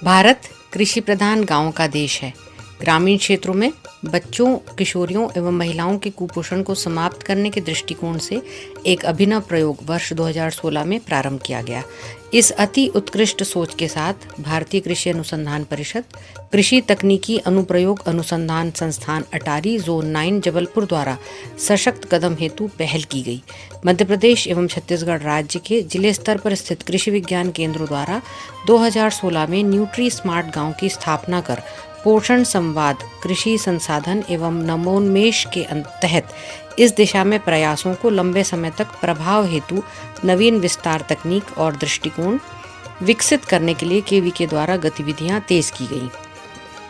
भारत कृषि प्रधान गांव का देश है। ग्रामीण क्षेत्रों में बच्चों, किशोरियों एवं महिलाओं के कुपोषण को समाप्त करने के दृष्टिकोण से एक अभिनव प्रयोग वर्ष 2016 में प्रारंभ किया गया। इस अति उत्कृष्ट सोच के साथ भारतीय कृषि अनुसंधान परिषद, कृषि तकनीकी अनुप्रयोग अनुसंधान संस्थान अटारी जोन 9 जबलपुर द्वारा सशक्त कदम हेतु पहल की गई। मध्य प्रदेश एवं छत्तीसगढ़ राज्य के जिले स्तर पर स्थित कृषि विज्ञान केंद्रों द्वारा 2016 में न्यूट्री स्मार्ट गांव की स्थापना कर पोषण संवाद, कृषि संसाधन एवं नवोन्मेष के तहत इस दिशा में प्रयासों को लंबे समय तक प्रभाव हेतु नवीन विस्तार तकनीक और दृष्टिकोण विकसित करने के लिए केवीके द्वारा गतिविधियां तेज की गई।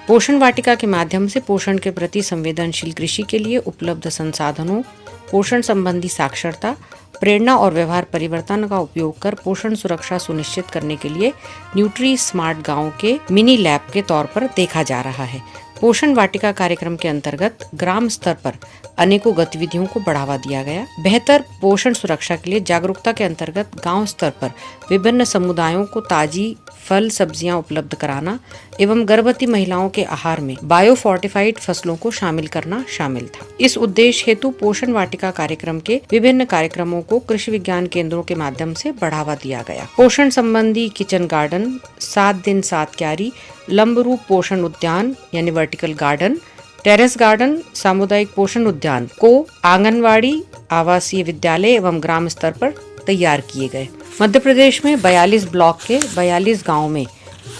पोषण वाटिका के माध्यम से पोषण के प्रति संवेदनशील कृषि के लिए उपलब्ध संसाधनों, पोषण संबंधी साक्षरता, प्रेरणा और व्यवहार परिवर्तन का उपयोग कर पोषण सुरक्षा सुनिश्चित करने के लिए न्यूट्री स्मार्ट गांव के मिनी लैब के तौर पर देखा जा रहा है। पोषण वाटिका कार्यक्रम के अंतर्गत ग्राम स्तर पर अनेकों गतिविधियों को बढ़ावा दिया गया। बेहतर पोषण सुरक्षा के लिए जागरूकता के अंतर्गत गांव स्तर पर विभिन्न समुदायों को ताजी फल सब्जियां उपलब्ध कराना एवं गर्भवती महिलाओं के आहार में बायोफोर्टिफाइड फसलों को शामिल करना शामिल था। इस उद्देश्य हेतु पोषण वाटिका कार्यक्रम के विभिन्न कार्यक्रमों को कृषि विज्ञान केंद्रों के माध्यम से बढ़ावा दिया गया। पोषण संबंधी किचन गार्डन, 7 दिन 7 क्यारी, लंबरूप पोषण उद्यान यानी वर्टिकल गार्डन, टेरेस गार्डन, सामुदायिक पोषण उद्यान को आंगनवाड़ी, आवासीय विद्यालय एवं ग्राम स्तर पर तैयार किए गए। मध्य प्रदेश में 42 ब्लॉक के 42 गांवों में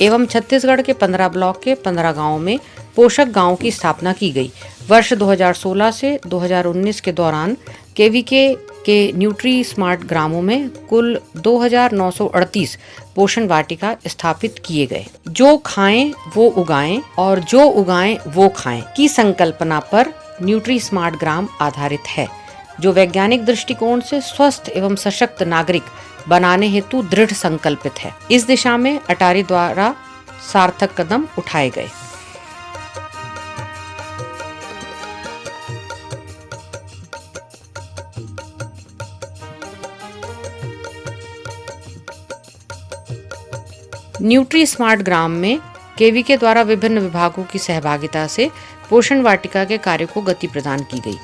एवं छत्तीसगढ़ के 15 ब्लॉक के 15 गांवों में पोषक गांवों की स्थापना की गई। वर्ष 2016 से 2019 के दौरान केवीके के न्यूट्री स्मार्ट ग्रामों में कुल 2938 पोषण वाटिका स्थापित किए गए। जो खाएं वो उगाएं और जो उगाएं वो खाएं की संकल्पना पर न्यूट्री स्मार्ट ग्राम आधारित है, जो वैज्ञानिक दृष्टिकोण से स्वस्थ एवं सशक्त नागरिक बनाने हेतु दृढ़ संकल्पित है। इस दिशा में अटारी द्वारा सार्थक कदम उठाए गए। न्यूट्री स्मार्ट ग्राम में केवीके द्वारा विभिन्न विभागों की सहभागिता से पोषण वाटिका के कार्य को गति प्रदान की गई।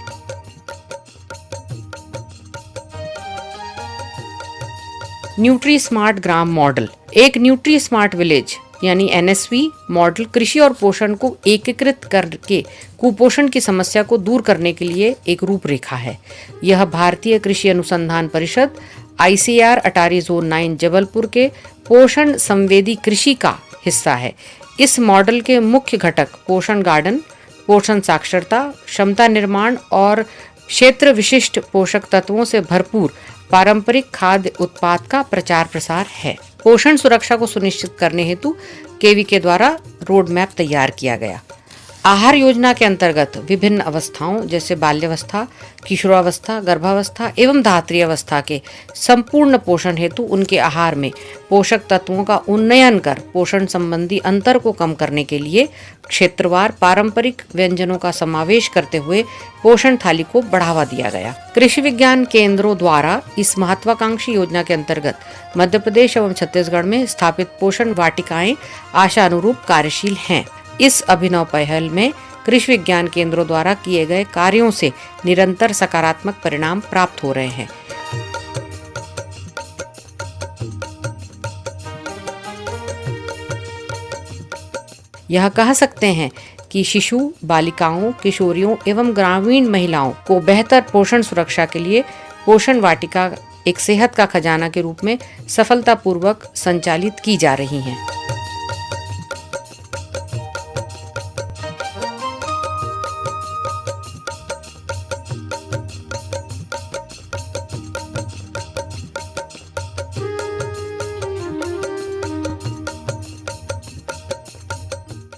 न्यूट्री स्मार्ट ग्राम मॉडल एक न्यूट्री स्मार्ट विलेज यानी एनएसवी मॉडल कृषि और पोषण को एकीकृत करके कुपोषण की समस्या को दूर करने के लिए एक रूपरेखा है। यह भारतीय कृषि अनुसंधान परिषद आईसीआर अटारी जोन 9 जबलपुर के पोषण संवेदी कृषि का हिस्सा है। इस मॉडल के मुख्य घटक पोषण गार्डन, पोषण साक्षरता, क्षमता निर्माण और क्षेत्र विशिष्ट पोषक तत्वों से भरपूर पारंपरिक खाद्य उत्पाद का प्रचार प्रसार है। पोषण सुरक्षा को सुनिश्चित करने हेतु केवीके द्वारा रोड मैप तैयार किया गया। आहार योजना के अंतर्गत विभिन्न अवस्थाओं जैसे बाल्यावस्था, किशोरावस्था, गर्भावस्था एवं धात्री अवस्था के संपूर्ण पोषण हेतु उनके आहार में पोषक तत्वों का उन्नयन कर पोषण संबंधी अंतर को कम करने के लिए क्षेत्रवार पारंपरिक व्यंजनों का समावेश करते हुए पोषण थाली को बढ़ावा दिया गया। कृषि विज्ञान केंद्रों द्वारा इस महत्वाकांक्षी योजना के अंतर्गत मध्य प्रदेश एवं छत्तीसगढ़ में स्थापित पोषण वाटिकाएं आशानुरूप कार्यशील हैं। इस अभिनव पहल में कृषि विज्ञान केंद्रों द्वारा किए गए कार्यों से निरंतर सकारात्मक परिणाम प्राप्त हो रहे हैं। यह कह सकते हैं कि शिशु, बालिकाओं, किशोरियों एवं ग्रामीण महिलाओं को बेहतर पोषण सुरक्षा के लिए पोषण वाटिका एक सेहत का खजाना के रूप में सफलतापूर्वक संचालित की जा रही हैं।